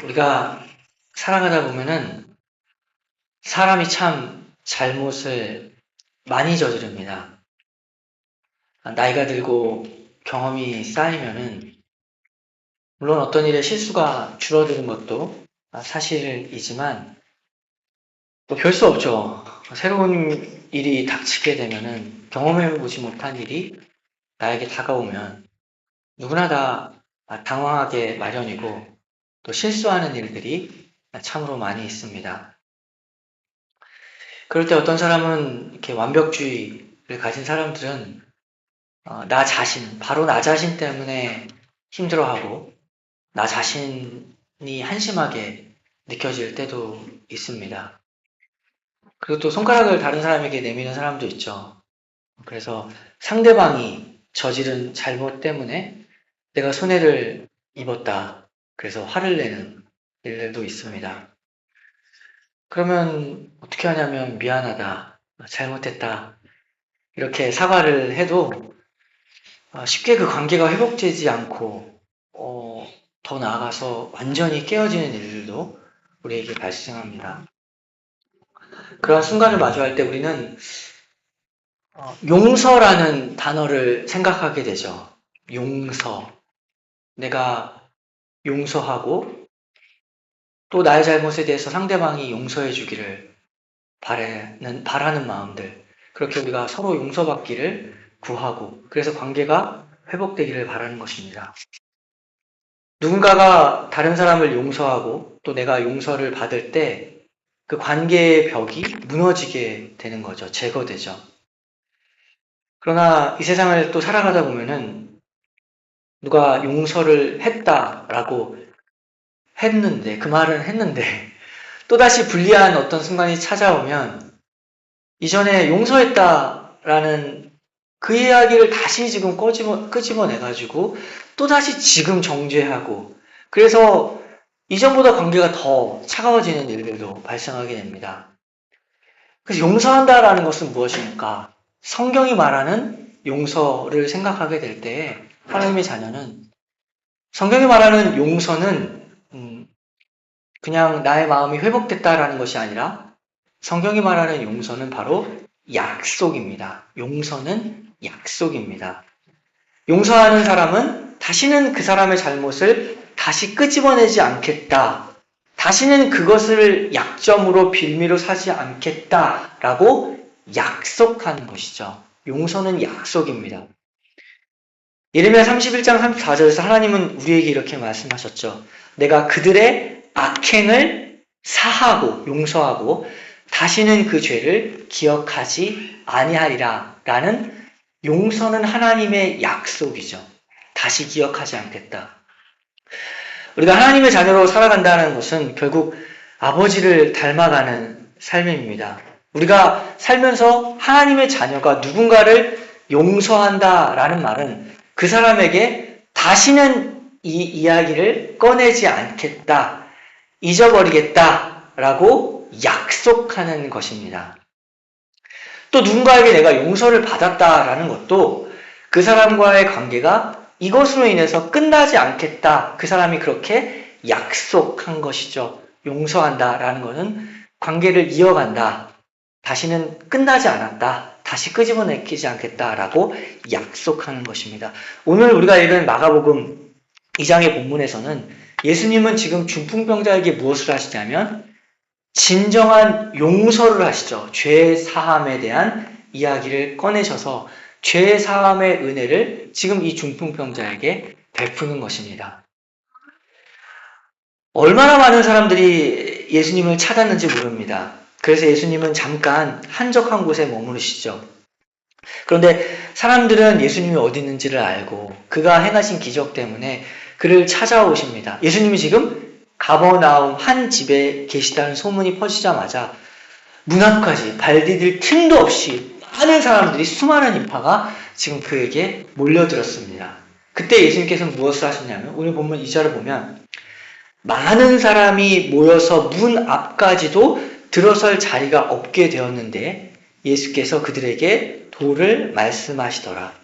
우리가 살아가다 보면은 사람이 참 잘못을 많이 저지릅니다. 나이가 들고 경험이 쌓이면은 물론 어떤 일에 실수가 줄어드는 것도 사실이지만 또 별 수 없죠. 새로운 일이 닥치게 되면은 경험해보지 못한 일이 나에게 다가오면 누구나 다 당황하게 마련이고 또 실수하는 일들이 참으로 많이 있습니다. 그럴 때 어떤 사람은 이렇게 완벽주의를 가진 사람들은 바로 나 자신 때문에 힘들어하고 나 자신이 한심하게 느껴질 때도 있습니다. 그리고 또 손가락을 다른 사람에게 내미는 사람도 있죠. 그래서 상대방이 저지른 잘못 때문에 내가 손해를 입었다. 그래서 화를 내는 일들도 있습니다. 그러면 어떻게 하냐면 미안하다, 잘못했다 이렇게 사과를 해도 쉽게 그 관계가 회복되지 않고 더 나아가서 완전히 깨어지는 일들도 우리에게 발생합니다. 그런 순간을 마주할 때 우리는 용서라는 단어를 생각하게 되죠. 용서. 내가 용서하고 또 나의 잘못에 대해서 상대방이 용서해 주기를 바라는 마음들. 그렇게 우리가 서로 용서받기를 구하고 그래서 관계가 회복되기를 바라는 것입니다. 누군가가 다른 사람을 용서하고 또 내가 용서를 받을 때 그 관계의 벽이 무너지게 되는 거죠. 제거되죠. 그러나 이 세상을 또 살아가다 보면은 누가 용서를 했다라고 했는데 그 말은 했는데 또다시 불리한 어떤 순간이 찾아오면 이전에 용서했다라는 그 이야기를 다시 지금 끄집어내가지고 또다시 지금 정죄하고 그래서 이전보다 관계가 더 차가워지는 일들도 발생하게 됩니다. 그래서 용서한다라는 것은 무엇입니까? 성경이 말하는 용서를 생각하게 될 때 하나님의 자녀는 성경이 말하는 용서는 그냥 나의 마음이 회복됐다라는 것이 아니라 성경이 말하는 용서는 바로 약속입니다. 용서는 약속입니다. 용서하는 사람은 다시는 그 사람의 잘못을 다시 끄집어내지 않겠다. 다시는 그것을 약점으로 빌미로 사지 않겠다라고 약속하는 것이죠. 용서는 약속입니다. 예레미야 31장 34절에서 하나님은 우리에게 이렇게 말씀하셨죠. 내가 그들의 악행을 사하고 용서하고 다시는 그 죄를 기억하지 아니하리라 라는 용서는 하나님의 약속이죠. 다시 기억하지 않겠다. 우리가 하나님의 자녀로 살아간다는 것은 결국 아버지를 닮아가는 삶입니다. 우리가 살면서 하나님의 자녀가 누군가를 용서한다라는 말은 그 사람에게 다시는 이 이야기를 꺼내지 않겠다, 잊어버리겠다라고 약속하는 것입니다. 또 누군가에게 내가 용서를 받았다라는 것도 그 사람과의 관계가 이것으로 인해서 끝나지 않겠다. 그 사람이 그렇게 약속한 것이죠. 용서한다라는 것은 관계를 이어간다. 다시는 끝나지 않았다. 다시 끄집어내지 않겠다라고 약속하는 것입니다. 오늘 우리가 읽은 마가복음 2장의 본문에서는 예수님은 지금 중풍병자에게 무엇을 하시냐면 진정한 용서를 하시죠. 죄 사함에 대한 이야기를 꺼내셔서 죄 사함의 은혜를 지금 이 중풍병자에게 베푸는 것입니다. 얼마나 많은 사람들이 예수님을 찾았는지 모릅니다. 그래서 예수님은 잠깐 한적한 곳에 머무르시죠. 그런데 사람들은 예수님이 어디 있는지를 알고 그가 행하신 기적 때문에 그를 찾아오십니다. 예수님이 지금 가버나움 한 집에 계시다는 소문이 퍼지자마자 문 앞까지 발 디딜 틈도 없이 많은 사람들이 수많은 인파가 지금 그에게 몰려들었습니다. 그때 예수님께서는 무엇을 하셨냐면 오늘 본문 2절을 보면 많은 사람이 모여서 문 앞까지도 들어설 자리가 없게 되었는데 예수께서 그들에게 도를 말씀하시더라.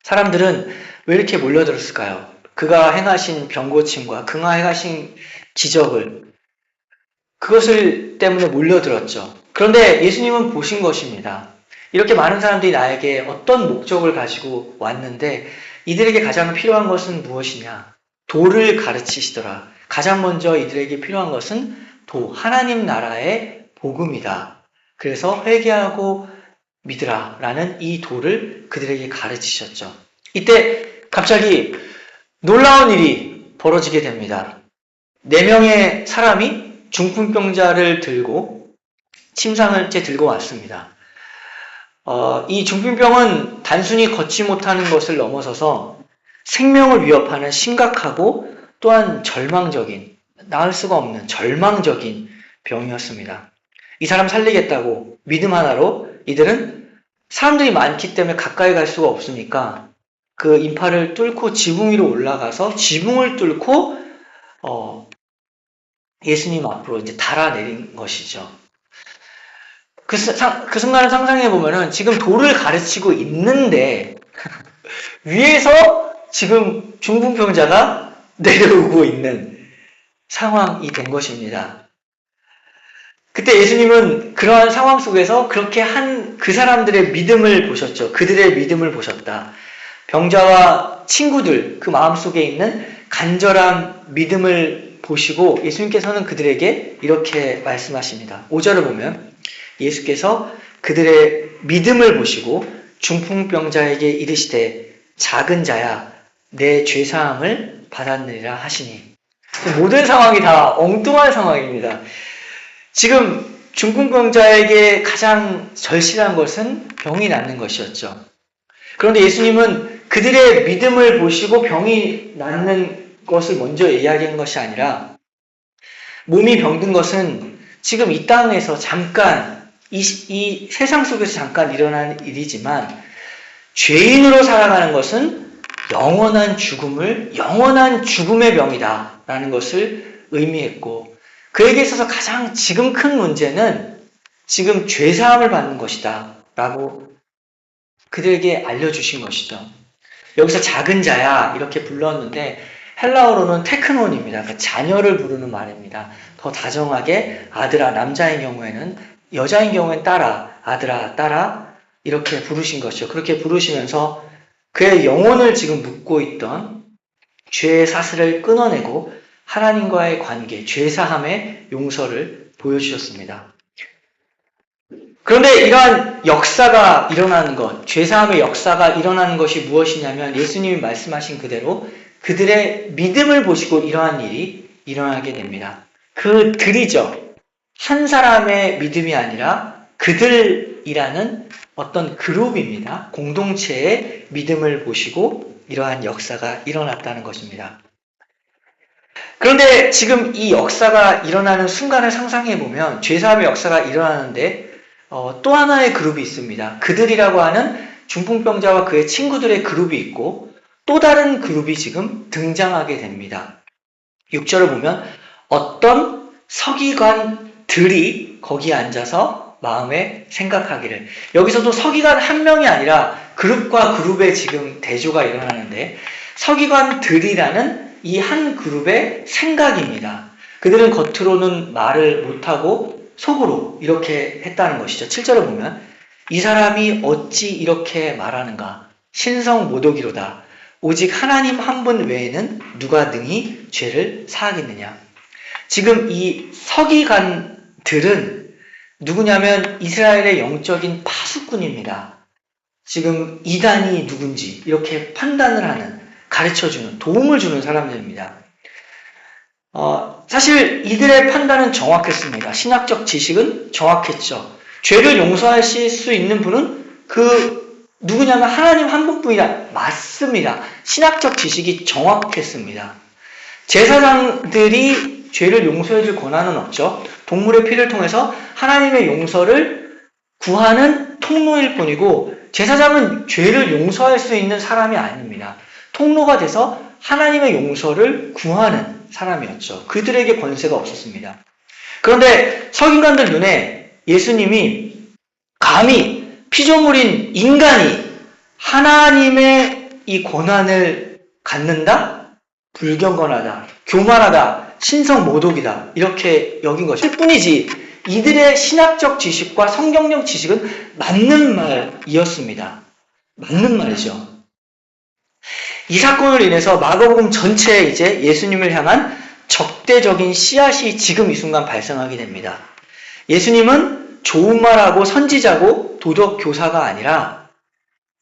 사람들은 왜 이렇게 몰려들었을까요? 그가 행하신 병고침과 그가 행하신 기적을 그것을 때문에 몰려들었죠. 그런데 예수님은 보신 것입니다. 이렇게 많은 사람들이 나에게 어떤 목적을 가지고 왔는데 이들에게 가장 필요한 것은 무엇이냐? 도를 가르치시더라. 가장 먼저 이들에게 필요한 것은 도, 하나님 나라의 복음이다. 그래서 회개하고 믿으라 라는 이 도를 그들에게 가르치셨죠. 이때 갑자기 놀라운 일이 벌어지게 됩니다. 4명의 사람이 중풍병자를 들고 침상을째 들고 왔습니다. 이 중풍병은 단순히 걷지 못하는 것을 넘어서서 생명을 위협하는 심각하고 또한 절망적인, 나을 수가 없는 절망적인 병이었습니다. 이 사람 살리겠다고 믿음 하나로 이들은 사람들이 많기 때문에 가까이 갈 수가 없으니까 그 인파를 뚫고 지붕 위로 올라가서 지붕을 뚫고 예수님 앞으로 이제 달아내린 것이죠. 그 순간을 상상해 보면은 지금 도를 가르치고 있는데 위에서 지금 중풍병자가 내려오고 있는 상황이 된 것입니다. 그때 예수님은 그러한 상황 속에서 그렇게 한 그 사람들의 믿음을 보셨죠. 그들의 믿음을 보셨다. 병자와 친구들, 그 마음속에 있는 간절한 믿음을 보시고 예수님께서는 그들에게 이렇게 말씀하십니다. 5절을 보면 예수께서 그들의 믿음을 보시고 중풍병자에게 이르시되 작은 자야 내 죄사함을 받았느니라 하시니. 모든 상황이 다 엉뚱한 상황입니다. 지금 중풍병자에게 가장 절실한 것은 병이 낫는 것이었죠. 그런데 예수님은 그들의 믿음을 보시고 병이 낫는 것을 먼저 이야기한 것이 아니라 몸이 병든 것은 지금 이 땅에서 잠깐 이 세상 속에서 잠깐 일어나는 일이지만 죄인으로 살아가는 것은 영원한 죽음의 병이다 라는 것을 의미했고 그에게 있어서 가장 지금 큰 문제는 지금 죄사함을 받는 것이다 라고 그들에게 알려주신 것이죠. 여기서 작은 자야 이렇게 불렀는데 헬라어로는 테크논입니다. 그러니까 자녀를 부르는 말입니다. 더 다정하게 아들아, 남자인 경우에는, 여자인 경우에는 딸아, 아들아, 딸아 이렇게 부르신 것이죠. 그렇게 부르시면서 그의 영혼을 지금 묶고 있던 죄의 사슬을 끊어내고 하나님과의 관계, 죄사함의 용서를 보여주셨습니다. 그런데 이러한 역사가 일어나는 것, 죄사함의 역사가 일어나는 것이 무엇이냐면 예수님이 말씀하신 그대로 그들의 믿음을 보시고 이러한 일이 일어나게 됩니다. 그들이죠. 한 사람의 믿음이 아니라 그들이라는 어떤 그룹입니다. 공동체의 믿음을 보시고 이러한 역사가 일어났다는 것입니다. 그런데 지금 이 역사가 일어나는 순간을 상상해보면 죄사함의 역사가 일어나는데 또 하나의 그룹이 있습니다. 그들이라고 하는 중풍병자와 그의 친구들의 그룹이 있고 또 다른 그룹이 지금 등장하게 됩니다. 6절을 보면 어떤 서기관들이 거기에 앉아서 마음에 생각하기를. 여기서도 서기관 한 명이 아니라 그룹과 그룹의 지금 대조가 일어나는데 서기관들이라는 이 한 그룹의 생각입니다. 그들은 겉으로는 말을 못하고 속으로 이렇게 했다는 것이죠. 7절을 보면 이 사람이 어찌 이렇게 말하는가? 신성 모독이로다. 오직 하나님 한 분 외에는 누가 능히 죄를 사하겠느냐. 지금 이 서기관들은 누구냐면 이스라엘의 영적인 파수꾼입니다. 지금 이단이 누군지 이렇게 판단을 하는, 가르쳐주는, 도움을 주는 사람들입니다. 사실 이들의 판단은 정확했습니다. 신학적 지식은 정확했죠. 죄를 용서하실 수 있는 분은 누구냐면 하나님 한 분뿐이라. 맞습니다. 신학적 지식이 정확했습니다. 제사장들이 죄를 용서해줄 권한은 없죠. 동물의 피를 통해서 하나님의 용서를 구하는 통로일 뿐이고 제사장은 죄를 용서할 수 있는 사람이 아닙니다. 통로가 돼서 하나님의 용서를 구하는 사람이었죠. 그들에게 권세가 없었습니다. 그런데 서기관들 눈에 예수님이 감히 피조물인 인간이 하나님의 이 권한을 갖는다? 불경건하다, 교만하다, 신성모독이다 이렇게 여긴 것일 뿐이지 이들의 신학적 지식과 성경적 지식은 맞는 말이었습니다. 맞는 말이죠. 이 사건으로 인해서 마가복음 전체에 이제 예수님을 향한 적대적인 씨앗이 지금 이 순간 발생하게 됩니다. 예수님은 좋은 말하고 선지자고 도덕 교사가 아니라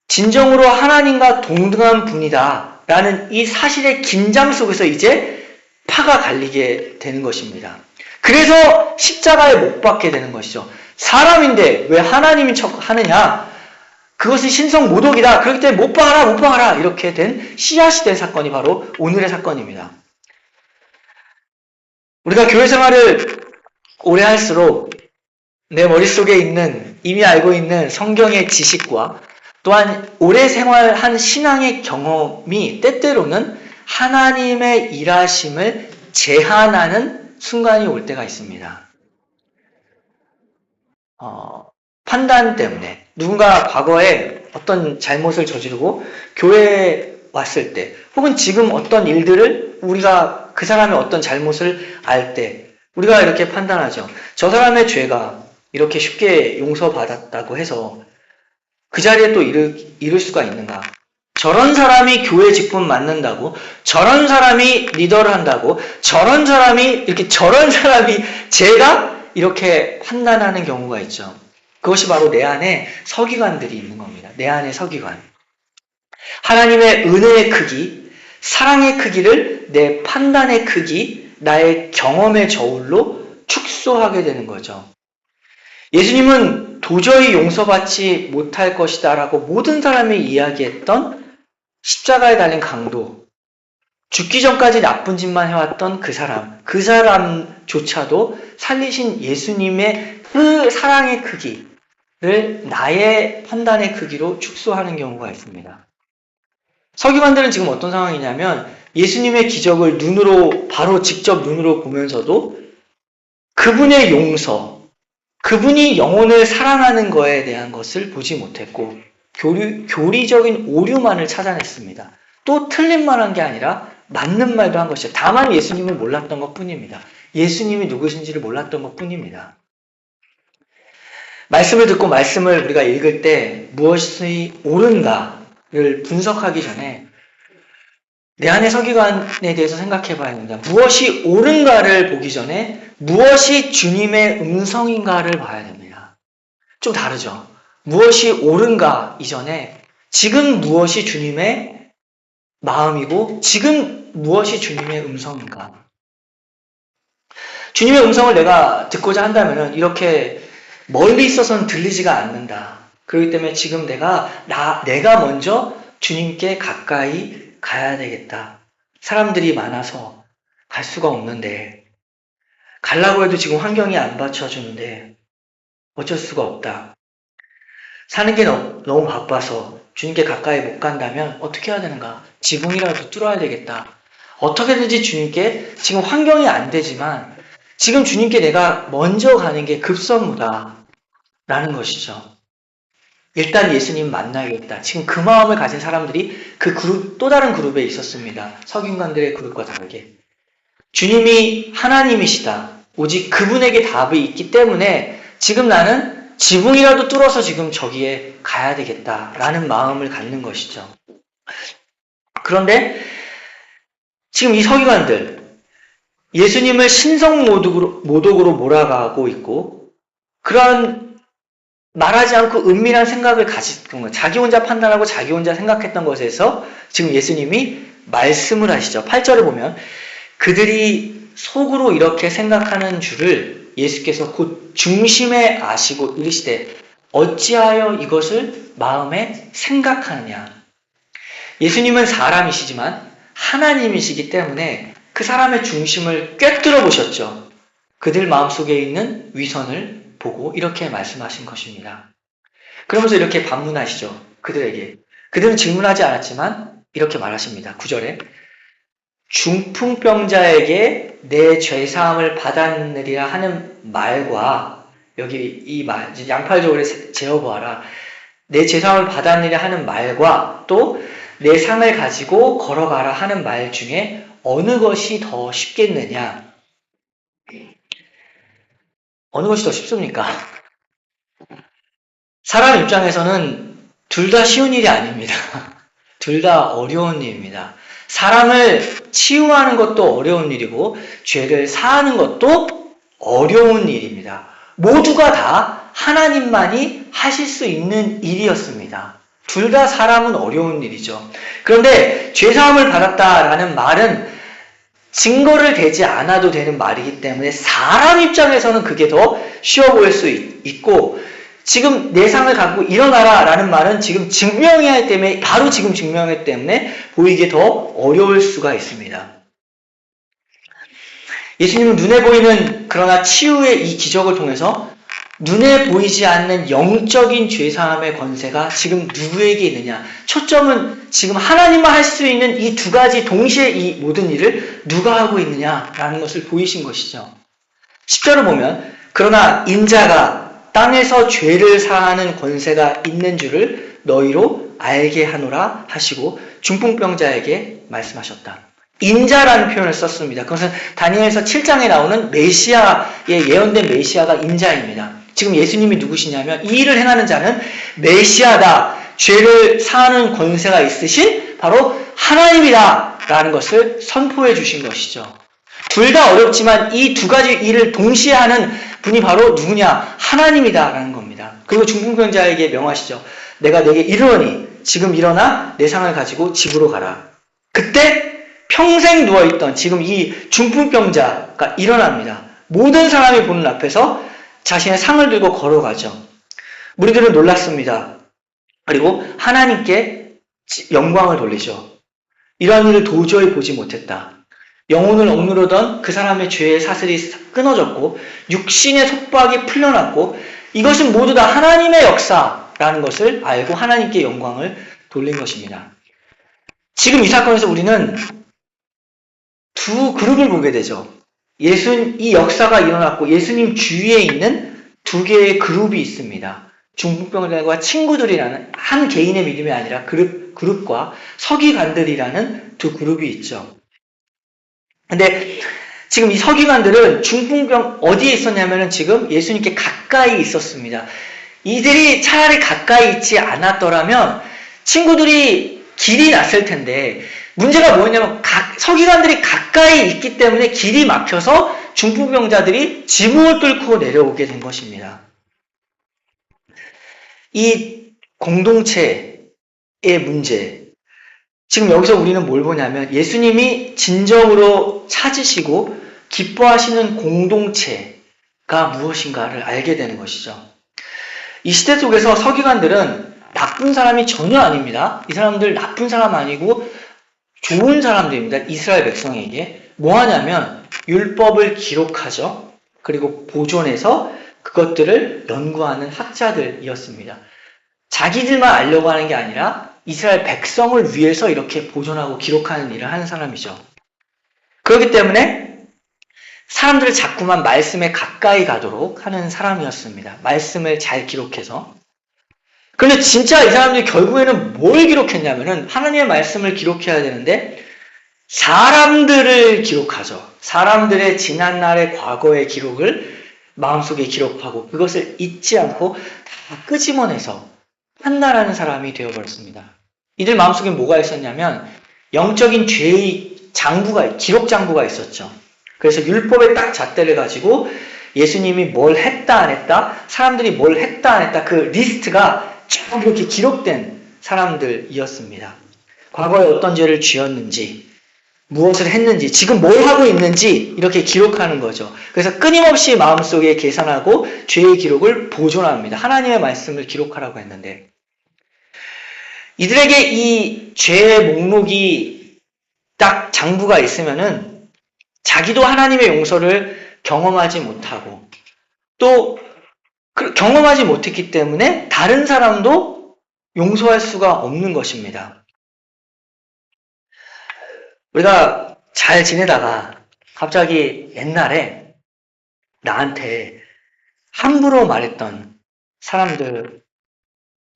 진정으로 하나님과 동등한 분이다 라는 이 사실의 긴장 속에서 이제 파가 갈리게 되는 것입니다. 그래서 십자가에 못 박게 되는 것이죠. 사람인데 왜 하나님인 척 하느냐? 그것은 신성모독이다. 그렇기 때문에 못 박아라, 못 박아라. 이렇게 된 씨앗이 된 사건이 바로 오늘의 사건입니다. 우리가 교회 생활을 오래 할수록 내 머릿속에 있는, 이미 알고 있는 성경의 지식과 또한 오래 생활한 신앙의 경험이 때때로는 하나님의 일하심을 제한하는 순간이 올 때가 있습니다. 판단 때문에 누군가 과거에 어떤 잘못을 저지르고 교회에 왔을 때 혹은 지금 어떤 일들을 우리가 그 사람의 어떤 잘못을 알 때 우리가 이렇게 판단하죠. 저 사람의 죄가 이렇게 쉽게 용서받았다고 해서 그 자리에 또 이를 수가 있는가? 저런 사람이 교회 직분 맡는다고, 저런 사람이 리더를 한다고, 저런 사람이 제가 이렇게 판단하는 경우가 있죠. 그것이 바로 내 안에 서기관들이 있는 겁니다. 내 안에 서기관. 하나님의 은혜의 크기, 사랑의 크기를 내 판단의 크기, 나의 경험의 저울로 축소하게 되는 거죠. 예수님은 도저히 용서받지 못할 것이다 라고 모든 사람이 이야기했던 십자가에 달린 강도, 죽기 전까지 나쁜 짓만 해왔던 그 사람조차도 살리신 예수님의 그 사랑의 크기를 나의 판단의 크기로 축소하는 경우가 있습니다. 서기관들은 지금 어떤 상황이냐면 예수님의 기적을 바로 직접 눈으로 보면서도 그분의 용서, 그분이 영혼을 사랑하는 거에 대한 것을 보지 못했고 교리적인 오류만을 찾아냈습니다. 또 틀린 말 한 게 아니라 맞는 말도 한 것이죠. 다만 예수님을 몰랐던 것뿐입니다. 예수님이 누구신지를 몰랐던 것뿐입니다. 말씀을 듣고 말씀을 우리가 읽을 때 무엇이 옳은가를 분석하기 전에 내 안의 서기관에 대해서 생각해 봐야 합니다. 무엇이 옳은가를 보기 전에 무엇이 주님의 음성인가를 봐야 됩니다. 좀 다르죠. 무엇이 옳은가 이전에 지금 무엇이 주님의 마음이고 지금 무엇이 주님의 음성인가. 주님의 음성을 내가 듣고자 한다면 이렇게 멀리 있어서는 들리지가 않는다. 그렇기 때문에 지금 내가 먼저 주님께 가까이 가야 되겠다. 사람들이 많아서 갈 수가 없는데 가려고 해도 지금 환경이 안 받쳐주는데 어쩔 수가 없다. 사는 게 너무 바빠서 주님께 가까이 못 간다면 어떻게 해야 되는가? 지붕이라도 뚫어야 되겠다. 어떻게든지 주님께 지금 환경이 안 되지만 지금 주님께 내가 먼저 가는 게 급선무다 라는 것이죠. 일단 예수님 만나야겠다. 지금 그 마음을 가진 사람들이 또 다른 그룹에 있었습니다. 서기관들의 그룹과 다르게. 주님이 하나님이시다. 오직 그분에게 답이 있기 때문에 지금 나는 지붕이라도 뚫어서 지금 저기에 가야 되겠다라는 마음을 갖는 것이죠. 그런데 지금 이 서기관들, 예수님을 신성모독으로 몰아가고 있고 그런 말하지 않고 은밀한 생각을 가지던 것, 자기 혼자 판단하고 자기 혼자 생각했던 것에서 지금 예수님이 말씀을 하시죠. 8절을 보면 그들이 속으로 이렇게 생각하는 줄을 예수께서 곧 중심에 아시고 이르시되 어찌하여 이것을 마음에 생각하느냐. 예수님은 사람이시지만 하나님이시기 때문에 그 사람의 중심을 꿰뚫어 보셨죠. 그들 마음속에 있는 위선을 보고 이렇게 말씀하신 것입니다. 그러면서 이렇게 반문하시죠. 그들에게. 그들은 질문하지 않았지만 이렇게 말하십니다. 9절에 중풍병자에게 내 죄사함을 받았느리라 하는 말과 여기 이 말, 양팔적으로 재어보아라. 내 죄사함을 받았느리라 하는 말과 또 내 상을 가지고 걸어가라 하는 말 중에 어느 것이 더 쉽겠느냐? 어느 것이 더 쉽습니까? 사람 입장에서는 둘 다 쉬운 일이 아닙니다. 둘 다 어려운 일입니다. 사람을 치유하는 것도 어려운 일이고 죄를 사하는 것도 어려운 일입니다. 모두가 다 하나님만이 하실 수 있는 일이었습니다. 둘 다 사람은 어려운 일이죠. 그런데 죄사함을 받았다라는 말은 증거를 대지 않아도 되는 말이기 때문에 사람 입장에서는 그게 더 쉬워 보일 수 있고, 지금 내 상을 갖고 일어나라 라는 말은 지금 증명해야 하기 때문에, 바로 지금 증명하기 때문에 보이기에 더 어려울 수가 있습니다. 예수님은 눈에 보이는 그러나 치유의 이 기적을 통해서 눈에 보이지 않는 영적인 죄사함의 권세가 지금 누구에게 있느냐, 초점은 지금 하나님만 할 수 있는 이 두 가지 동시에 이 모든 일을 누가 하고 있느냐라는 것을 보이신 것이죠. 10절을 보면 그러나 인자가 땅에서 죄를 사하는 권세가 있는 줄을 너희로 알게 하노라 하시고 중풍병자에게 말씀하셨다. 인자라는 표현을 썼습니다. 그것은 다니엘서 7장에 나오는 메시아의 예언된 메시아가 인자입니다. 지금 예수님이 누구시냐면 이 일을 행하는 자는 메시아다, 죄를 사하는 권세가 있으신 바로 하나님이다 라는 것을 선포해 주신 것이죠. 둘 다 어렵지만 이 두 가지 일을 동시에 하는 분이 바로 누구냐? 하나님이다 라는 겁니다. 그리고 중풍병자에게 명하시죠. 내가 내게 이르노니 지금 일어나 내 상을 가지고 집으로 가라. 그때 평생 누워있던 지금 이 중풍병자가 일어납니다. 모든 사람이 보는 앞에서 자신의 상을 들고 걸어가죠. 무리들은 놀랐습니다. 그리고 하나님께 영광을 돌리죠. 이런 일을 도저히 보지 못했다. 영혼을 억누르던 그 사람의 죄의 사슬이 끊어졌고 육신의 속박이 풀려났고 이것은 모두 다 하나님의 역사라는 것을 알고 하나님께 영광을 돌린 것입니다. 지금 이 사건에서 우리는 두 그룹을 보게 되죠. 이 역사가 일어났고 예수님 주위에 있는 두 개의 그룹이 있습니다. 중풍병자들과 친구들이라는 한 개인의 믿음이 아니라 그룹과 서기관들이라는 두 그룹이 있죠. 근데 지금 이 서기관들은 중풍병 어디에 있었냐면은 지금 예수님께 가까이 있었습니다. 이들이 차라리 가까이 있지 않았더라면 친구들이 길이 났을 텐데, 문제가 뭐였냐면 서기관들이 가까이 있기 때문에 길이 막혀서 중풍병자들이 지붕을 뚫고 내려오게 된 것입니다. 이 공동체의 문제, 지금 여기서 우리는 뭘 보냐면 예수님이 진정으로 찾으시고 기뻐하시는 공동체가 무엇인가를 알게 되는 것이죠. 이 시대 속에서 서기관들은 나쁜 사람이 전혀 아닙니다. 이 사람들 나쁜 사람 아니고 좋은 사람들입니다. 이스라엘 백성에게. 뭐 하냐면 율법을 기록하죠. 그리고 보존해서 그것들을 연구하는 학자들이었습니다. 자기들만 알려고 하는 게 아니라 이스라엘 백성을 위해서 이렇게 보존하고 기록하는 일을 하는 사람이죠. 그렇기 때문에 사람들을 자꾸만 말씀에 가까이 가도록 하는 사람이었습니다. 말씀을 잘 기록해서. 그런데 진짜 이 사람들이 결국에는 뭘 기록했냐면은 하나님의 말씀을 기록해야 되는데 사람들을 기록하죠. 사람들의 지난날의 과거의 기록을 마음속에 기록하고 그것을 잊지 않고 다 끄집어내서 판단하는 사람이 되어버렸습니다. 이들 마음속에 뭐가 있었냐면 영적인 죄의 장부가, 기록 장부가 있었죠. 그래서 율법의 딱 잣대를 가지고 예수님이 뭘 했다 안 했다, 사람들이 뭘 했다 안 했다, 그 리스트가 쭉 이렇게 기록된 사람들이었습니다. 과거에 어떤 죄를 지었는지, 무엇을 했는지, 지금 뭘 하고 있는지 이렇게 기록하는 거죠. 그래서 끊임없이 마음속에 계산하고 죄의 기록을 보존합니다. 하나님의 말씀을 기록하라고 했는데 이들에게 이 죄의 목록이 딱 장부가 있으면은 자기도 하나님의 용서를 경험하지 못하고 또 경험하지 못했기 때문에 다른 사람도 용서할 수가 없는 것입니다. 우리가 잘 지내다가 갑자기 옛날에 나한테 함부로 말했던 사람들,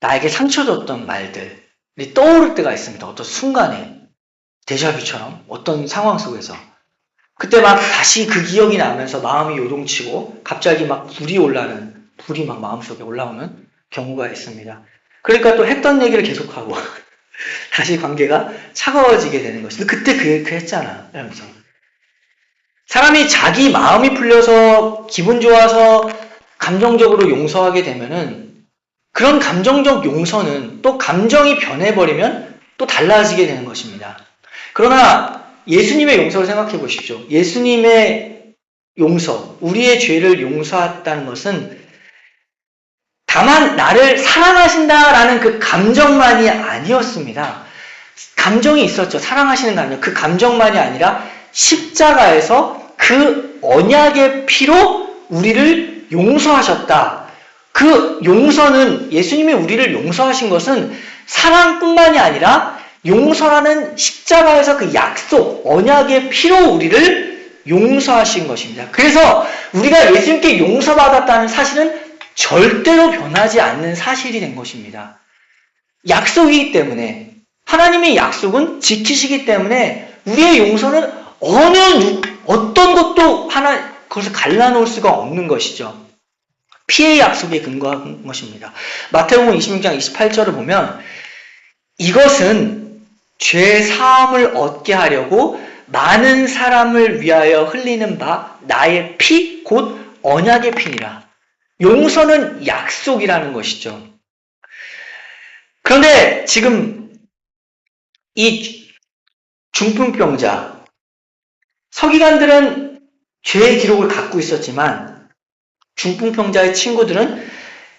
나에게 상처 줬던 말들이 떠오를 때가 있습니다. 어떤 순간에. 데자뷰처럼 어떤 상황 속에서 그때 막 다시 그 기억이 나면서 마음이 요동치고 갑자기 막 불이 막 마음속에 올라오는 경우가 있습니다. 그러니까 또 했던 얘기를 계속하고 다시 관계가 차가워지게 되는 것이죠. 그때 그 했잖아. 이러면서. 사람이 자기 마음이 풀려서 기분 좋아서 감정적으로 용서하게 되면은 그런 감정적 용서는 또 감정이 변해버리면 또 달라지게 되는 것입니다. 그러나 예수님의 용서를 생각해 보십시오. 예수님의 용서, 우리의 죄를 용서했다는 것은 다만 나를 사랑하신다라는 그 감정만이 아니었습니다. 감정이 있었죠. 사랑하시는 감정. 그 감정만이 아니라 십자가에서 그 언약의 피로 우리를 용서하셨다. 그 용서는 예수님이 우리를 용서하신 것은 사랑뿐만이 아니라 용서라는 십자가에서 그 약속, 언약의 피로 우리를 용서하신 것입니다. 그래서 우리가 예수님께 용서받았다는 사실은 절대로 변하지 않는 사실이 된 것입니다. 약속이기 때문에 하나님의 약속은 지키시기 때문에 우리의 용서는 어떤 것도 그것을 갈라놓을 수가 없는 것이죠. 피의 약속에 근거한 것입니다. 마태복음 26장 28절을 보면 이것은 죄 사함을 얻게 하려고 많은 사람을 위하여 흘리는 바 나의 피 곧 언약의 피니라. 용서는 약속이라는 것이죠. 그런데 지금 이 중풍병자 서기관들은 죄의 기록을 갖고 있었지만 중풍병자의 친구들은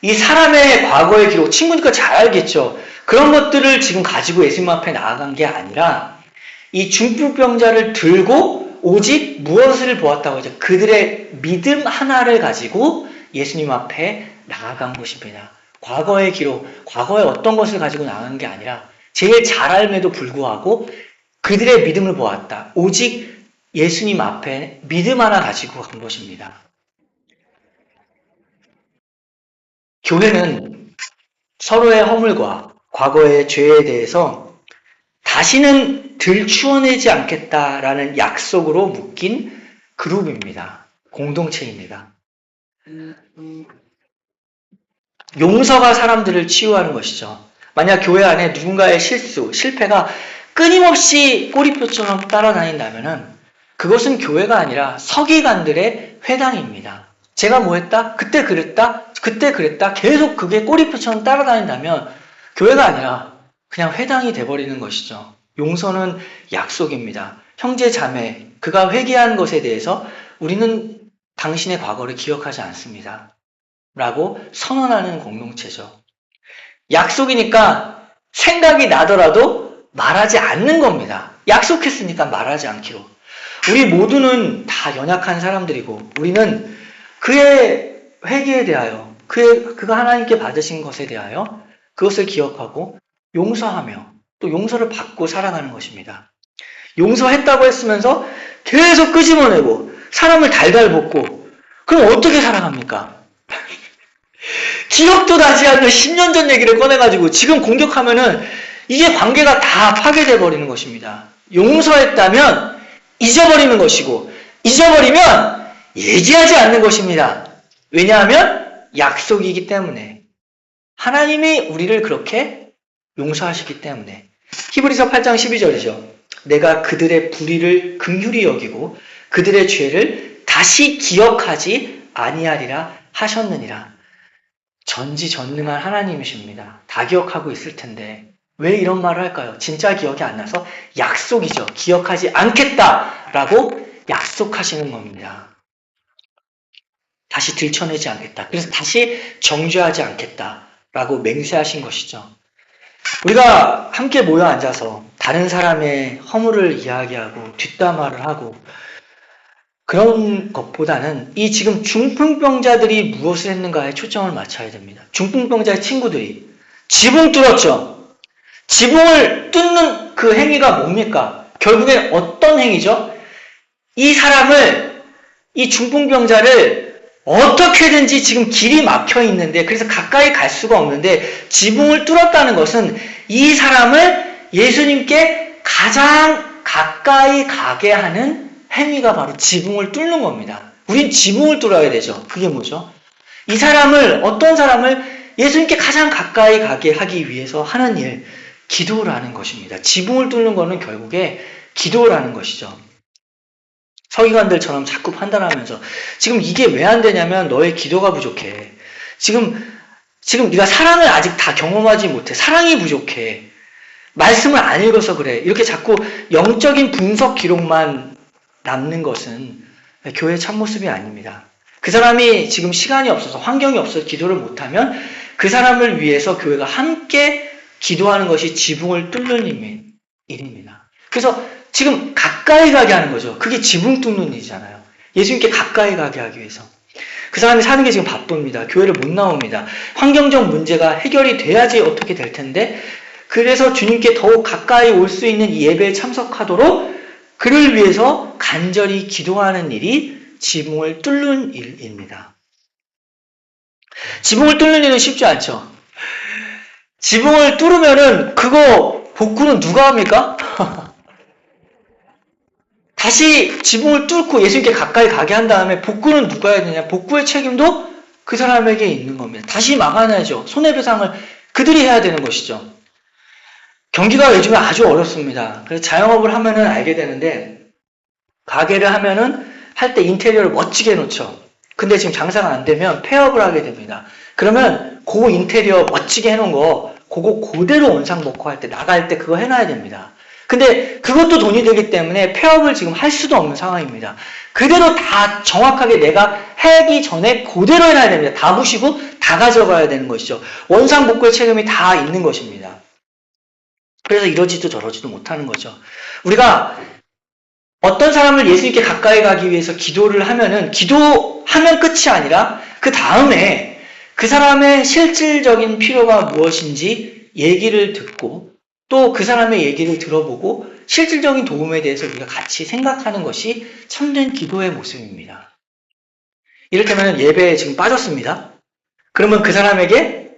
이 사람의 과거의 기록, 친구니까 잘 알겠죠. 그런 것들을 지금 가지고 예수님 앞에 나아간 게 아니라 이 중풍병자를 들고 오직 무엇을 보았다고 하죠? 그들의 믿음 하나를 가지고 예수님 앞에 나아간 것입니다. 과거의 기록, 과거의 어떤 것을 가지고 나아간 게 아니라 제일 잘 알매도 불구하고 그들의 믿음을 보았다. 오직 예수님 앞에 믿음 하나 가지고 간 것입니다. 교회는 서로의 허물과 과거의 죄에 대해서 다시는 들추어내지 않겠다라는 약속으로 묶인 그룹입니다. 공동체입니다. 용서가 사람들을 치유하는 것이죠. 만약 교회 안에 누군가의 실수, 실패가 끊임없이 꼬리표처럼 따라다닌다면 그것은 교회가 아니라 서기관들의 회당입니다. 제가 뭐 했다? 그때 그랬다? 계속 그게 꼬리표처럼 따라다닌다면 교회가 아니라 그냥 회당이 돼버리는 것이죠. 용서는 약속입니다. 형제 자매, 그가 회개한 것에 대해서 우리는 당신의 과거를 기억하지 않습니다. 라고 선언하는 공동체죠. 약속이니까 생각이 나더라도 말하지 않는 겁니다. 약속했으니까 말하지 않기로. 우리 모두는 다 연약한 사람들이고 우리는 그의 회개에 대하여 그가 하나님께 받으신 것에 대하여 그것을 기억하고 용서하며 또 용서를 받고 살아가는 것입니다. 용서했다고 했으면서 계속 끄집어내고 사람을 달달 볶고 그럼 어떻게 살아갑니까? 기억도 나지 않는 10년 전 얘기를 꺼내가지고 지금 공격하면은 이게 관계가 다 파괴돼 버리는 것입니다. 용서했다면 잊어버리는 것이고 잊어버리면 얘기하지 않는 것입니다. 왜냐하면 약속이기 때문에 하나님이 우리를 그렇게 용서하시기 때문에 히브리서 8장 12절이죠. 내가 그들의 불의를 긍휼히 여기고 그들의 죄를 다시 기억하지 아니하리라 하셨느니라. 전지전능한 하나님이십니다. 다 기억하고 있을 텐데 왜 이런 말을 할까요? 진짜 기억이 안 나서 약속이죠. 기억하지 않겠다라고 약속하시는 겁니다. 다시 들춰내지 않겠다. 그래서 다시 정죄하지 않겠다라고 맹세하신 것이죠. 우리가 함께 모여 앉아서 다른 사람의 허물을 이야기하고 뒷담화를 하고 그런 것보다는 이 지금 중풍병자들이 무엇을 했는가에 초점을 맞춰야 됩니다. 중풍병자의 친구들이 지붕 뚫었죠. 지붕을 뚫는 그 행위가 뭡니까? 결국엔 어떤 행위죠? 이 사람을, 이 중풍병자를 어떻게든지 지금 길이 막혀 있는데 그래서 가까이 갈 수가 없는데 지붕을 뚫었다는 것은 이 사람을 예수님께 가장 가까이 가게 하는 행위가 바로 지붕을 뚫는 겁니다. 우린 지붕을 뚫어야 되죠. 그게 뭐죠? 이 사람을, 어떤 사람을 예수님께 가장 가까이 가게 하기 위해서 하는 일, 기도라는 것입니다. 지붕을 뚫는 거는 결국에 기도라는 것이죠. 서기관들처럼 자꾸 판단하면서 지금 이게 왜 안 되냐면 너의 기도가 부족해. 지금 네가 사랑을 아직 다 경험하지 못해. 사랑이 부족해. 말씀을 안 읽어서 그래. 이렇게 자꾸 영적인 분석 기록만 남는 것은 교회의 참모습이 아닙니다. 그 사람이 지금 시간이 없어서 환경이 없어서 기도를 못하면 그 사람을 위해서 교회가 함께 기도하는 것이 지붕을 뚫는 일입니다. 그래서 지금 가까이 가게 하는 거죠. 그게 지붕 뚫는 일이잖아요. 예수님께 가까이 가게 하기 위해서. 그 사람이 사는 게 지금 바쁩니다. 교회를 못 나옵니다. 환경적 문제가 해결이 돼야지 어떻게 될 텐데 그래서 주님께 더욱 가까이 올 수 있는 이 예배에 참석하도록 그를 위해서 간절히 기도하는 일이 지붕을 뚫는 일입니다. 지붕을 뚫는 일은 쉽지 않죠. 지붕을 뚫으면은 그거 복구는 누가 합니까? 다시 지붕을 뚫고 예수님께 가까이 가게 한 다음에 복구는 누가 해야 되냐? 복구의 책임도 그 사람에게 있는 겁니다. 다시 막아내야죠. 손해배상을 그들이 해야 되는 것이죠. 경기가 요즘에 아주 어렵습니다. 그래서 자영업을 하면은 알게 되는데 가게를 하면은 할 때 인테리어를 멋지게 해놓죠. 근데 지금 장사가 안 되면 폐업을 하게 됩니다. 그러면 그 인테리어 멋지게 해놓은 거 그거 그대로 원상복구 할 때 나갈 때 그거 해놔야 됩니다. 근데 그것도 돈이 들기 때문에 폐업을 지금 할 수도 없는 상황입니다. 그대로 다 정확하게 내가 하기 전에 그대로 해놔야 됩니다. 다 부시고 다 가져가야 되는 것이죠. 원상복구의 책임이 다 있는 것입니다. 그래서 이러지도 저러지도 못하는 거죠. 우리가 어떤 사람을 예수님께 가까이 가기 위해서 기도를 하면은 기도하면 끝이 아니라 그 다음에 그 사람의 실질적인 필요가 무엇인지 얘기를 듣고 또 그 사람의 얘기를 들어보고 실질적인 도움에 대해서 우리가 같이 생각하는 것이 참된 기도의 모습입니다. 이를테면 예배에 지금 빠졌습니다. 그러면 그 사람에게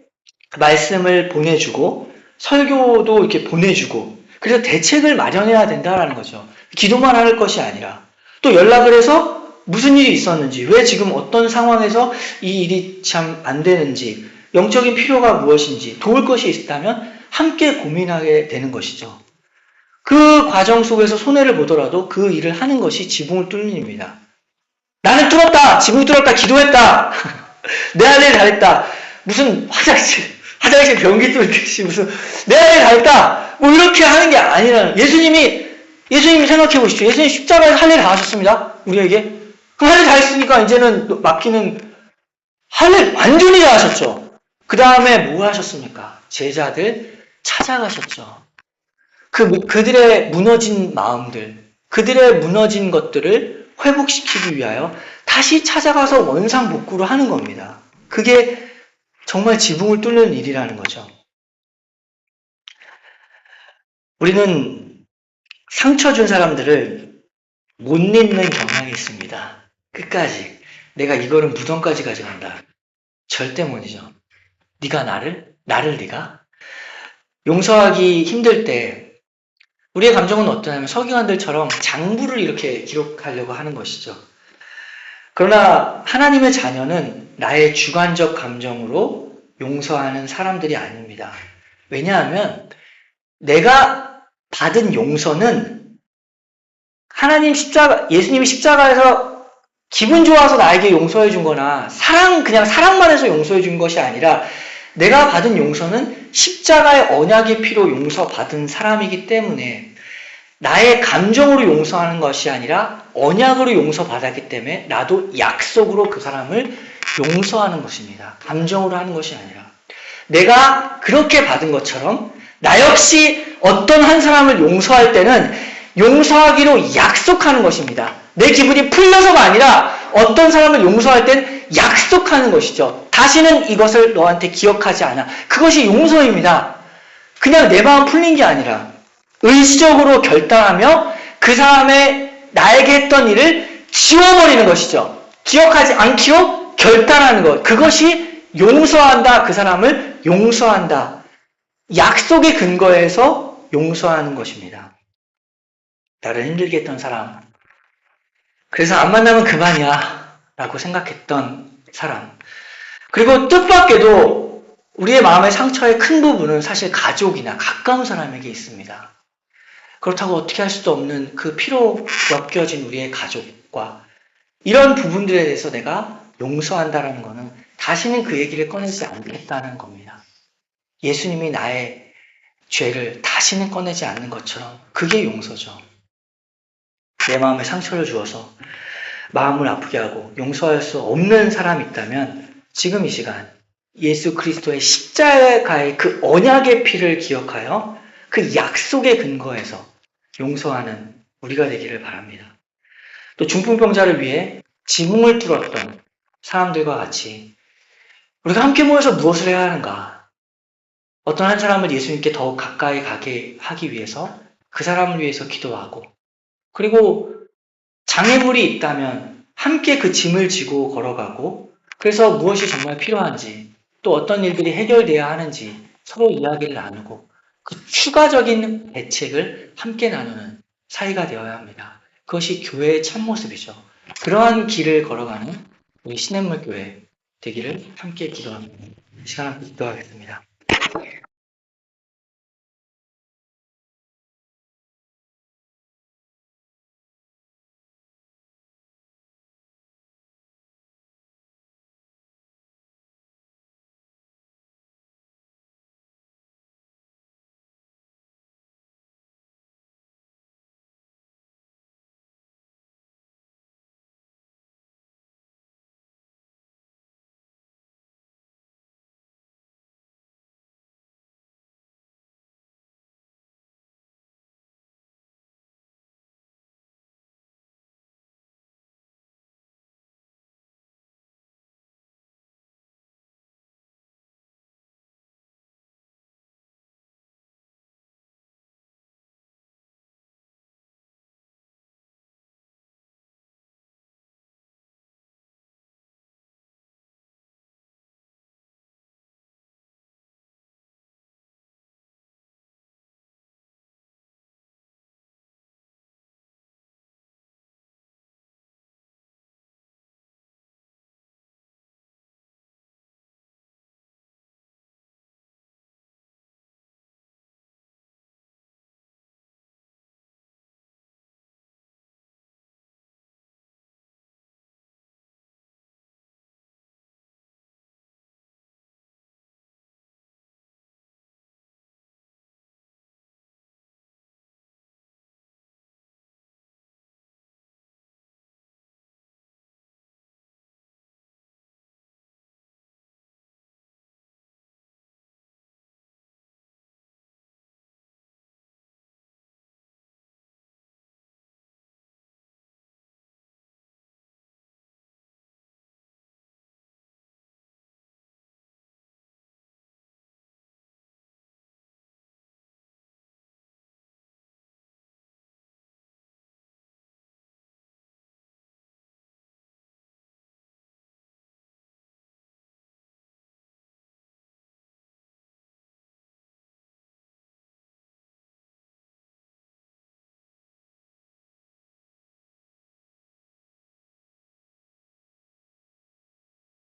말씀을 보내주고 설교도 이렇게 보내주고 그래서 대책을 마련해야 된다는 거죠. 기도만 할 것이 아니라 또 연락을 해서 무슨 일이 있었는지 왜 지금 어떤 상황에서 이 일이 참 안 되는지 영적인 필요가 무엇인지 도울 것이 있다면 함께 고민하게 되는 것이죠. 그 과정 속에서 손해를 보더라도 그 일을 하는 것이 지붕을 뚫는 일입니다. 나는 뚫었다! 지붕 뚫었다! 기도했다! 내 할 일 잘했다! 무슨 화장실 변기 뚫듯이 무슨 내 할 일 잘했다! 뭐 이렇게 하는 게 아니라 예수님이 생각해 보십시오. 예수님 십자가에서 할 일 다 하셨습니다. 우리에게. 그럼 할 일 다 했으니까 이제는 맡기는 할 일 완전히 다 하셨죠. 그 다음에 뭐 하셨습니까? 제자들 찾아가셨죠. 그들의 무너진 마음들, 그들의 무너진 것들을 회복시키기 위하여 다시 찾아가서 원상복구를 하는 겁니다. 그게 정말 지붕을 뚫는 일이라는 거죠. 우리는 상처 준 사람들을 못 잊는 경향이 있습니다. 끝까지. 내가 이거를 무덤까지 가져간다. 절대 못 잊어. 네가 나를 네가? 용서하기 힘들 때 우리의 감정은 어떠냐면 서기관들처럼 장부를 이렇게 기록하려고 하는 것이죠. 그러나 하나님의 자녀는 나의 주관적 감정으로 용서하는 사람들이 아닙니다. 왜냐하면 내가 받은 용서는 예수님이 십자가에서 기분 좋아서 나에게 용서해 준 거나 그냥 사랑만 해서 용서해 준 것이 아니라 내가 받은 용서는 십자가의 언약의 피로 용서받은 사람이기 때문에 나의 감정으로 용서하는 것이 아니라 언약으로 용서받았기 때문에 나도 약속으로 그 사람을 용서하는 것입니다. 감정으로 하는 것이 아니라. 내가 그렇게 받은 것처럼 나 역시 어떤 한 사람을 용서할 때는 용서하기로 약속하는 것입니다. 내 기분이 풀려서가 아니라 어떤 사람을 용서할 땐 약속하는 것이죠. 다시는 이것을 너한테 기억하지 않아. 그것이 용서입니다. 그냥 내 마음 풀린 게 아니라 의지적으로 결단하며 그 사람의 나에게 했던 일을 지워버리는 것이죠. 기억하지 않기로 결단하는 것. 그것이 용서한다. 그 사람을 용서한다. 약속의 근거에서 용서하는 것입니다. 나를 힘들게 했던 사람, 그래서 안 만나면 그만이야 라고 생각했던 사람, 그리고 뜻밖에도 우리의 마음의 상처의 큰 부분은 사실 가족이나 가까운 사람에게 있습니다. 그렇다고 어떻게 할 수도 없는 그 피로 엮여진 우리의 가족과 이런 부분들에 대해서 내가 용서한다는 것은 다시는 그 얘기를 꺼내지 않겠다는 겁니다. 예수님이 나의 죄를 다시는 꺼내지 않는 것처럼 그게 용서죠. 내 마음에 상처를 주어서 마음을 아프게 하고 용서할 수 없는 사람이 있다면 지금 이 시간 예수 그리스도의 십자가의 그 언약의 피를 기억하여 그 약속의 근거에서 용서하는 우리가 되기를 바랍니다. 또 중풍병자를 위해 지붕을 뚫었던 사람들과 같이 우리가 함께 모여서 무엇을 해야 하는가? 어떤 한 사람을 예수님께 더욱 가까이 가게 하기 위해서 그 사람을 위해서 기도하고, 그리고 장애물이 있다면 함께 그 짐을 지고 걸어가고, 그래서 무엇이 정말 필요한지 또 어떤 일들이 해결돼야 하는지 서로 이야기를 나누고 그 추가적인 대책을 함께 나누는 사이가 되어야 합니다. 그것이 교회의 참모습이죠. 그러한 길을 걸어가는 우리 시냇물 교회 되기를 함께 기도합니다. 시간 함께 기도하겠습니다.